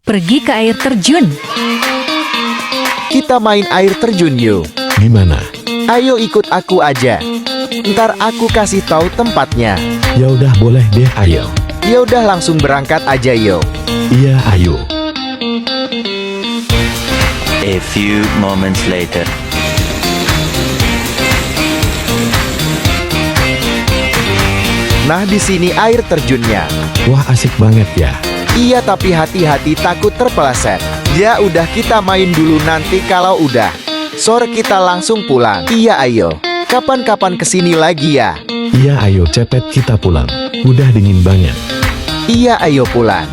pergi ke air terjun. Kita main air terjun yuk. Gimana? Ayo ikut aku aja. Ntar aku kasih tahu tempatnya. Ya udah boleh deh, ayo. Ya udah langsung berangkat aja yuk. Iya, ayo. A few moments later. Nah, di sini air terjunnya. Wah, asik banget ya. Iya, tapi hati-hati takut terpeleset. Ya udah kita main dulu, nanti kalau udah sore kita langsung pulang. Iya, ayo. Kapan-kapan kesini lagi ya. Iya, ayo cepet kita pulang. Udah dingin banget. Iya, ayo pulang.